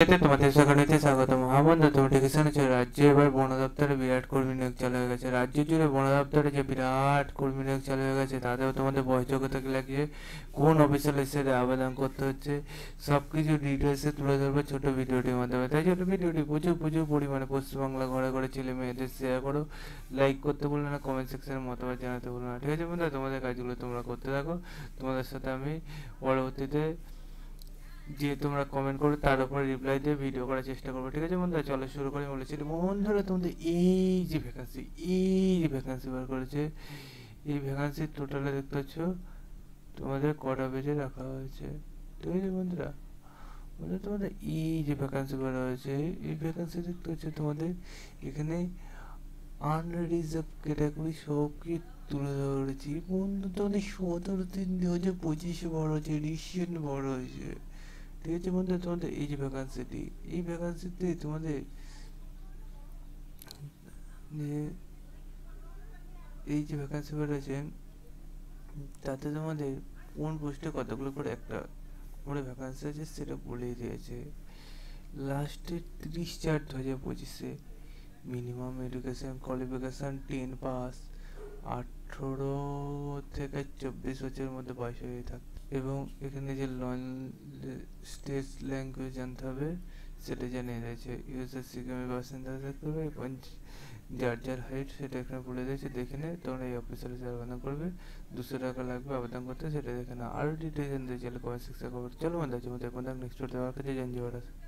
তোমাদের সকলকে স্বাগতম। হ্যাঁ বন্ধু, তুমি ঠিক শুনেছো, রাজ্যে এবার বন দপ্তরে বিরাট কর্মী নিয়োগ চালু হয়ে গেছে। রাজ্য জুড়ে বন দপ্তরে যে বিরাট কর্মী নিয়োগ চালু হয়ে গেছে, তাতেও তোমাদের বয়সযোগ্যতা লাগিয়ে কোন অফিসিয়াল এসে আবেদন করতে হচ্ছে, সব কিছু ডিটেলসে তুলে ধরবে ছোট ভিডিওটির মাধ্যমে। তাই ছোট ভিডিওটি প্রচুর প্রচুর পরিমাণে পশ্চিমবাংলা ঘরে ঘরে ছেলে মেয়েদের শেয়ার করো, লাইক করতে বললো না, কমেন্ট সেকশনে মতামত জানাতে বললো না। ঠিক আছে বন্ধু, তোমাদের কাজগুলো তোমরা করতে থাকো। তোমাদের সাথে আমি পরবর্তীতে যে তোমরা কমেন্ট করো তার উপরে রিপ্লাই দিয়ে ভিডিও করার চেষ্টা করবো। ঠিক আছে বন্ধুরা, চলো শুরু করি। বলেছিল বন্ধুরা, তোমাদের এই যে ভ্যাকান্সি বার করেছে, এই ভ্যাকান্সির টোটালে দেখতে পাচ্ছ তোমাদের কটা পেজে রাখা হয়েছে। ঠিক আছে বন্ধুরা, বন্ধুরা তোমাদের এই যে ভ্যাকান্সি বার হয়েছে, এই ভ্যাকান্সি দেখতে পাচ্ছ তোমাদের এখানে আনরিজার্ভ ক্যাটাগরি সব কি তুলে ধরেছি বন্ধু। তোমাদের 17/3/2025 বড় হয়েছে, রিসেন্ট বড় হয়েছে। ঠিক আছে বন্ধু, তোমাদের এই যে ভ্যাকান্সিটি, এই ভ্যাকান্সিতে তোমাদের যে এই যে ভ্যাকান্সি বেরোছে, তাতে তোমাদের কোন পোস্টে কতগুলো করে একটা করে ভ্যাকান্সি আছে সেটা বলেই দিয়েছে। লাস্টে 30/4/2025 মিনিমাম এডুকেশন কোয়ালিফিকেশন 10 পাস, 18 থেকে 24 বছরের মধ্যে বয়স হয়ে থাকতে, এবং এখানে যে স্টেট ল্যাঙ্গুয়েজ জানতে হবে সেটা জানিয়ে দিয়েছে। ইউএসএর সিকিমের বাসিন্দা থাকতে হবে, যার যার হাইট সেটা এখানে বলে দিয়েছে। দেখে নে তোমরা এই অফিসিয়াল আবেদন করবে, 200 টাকা লাগবে আবেদন করতে, সেটা দেখে না। আরও ডিটেলস জানতে চাইলে কমেন্ট সেকশনে কমেন্ট। চলো বন্ধু, আজ মতো এখন নেক্সট ভিডিও দেওয়ার কাছে জানিয়ে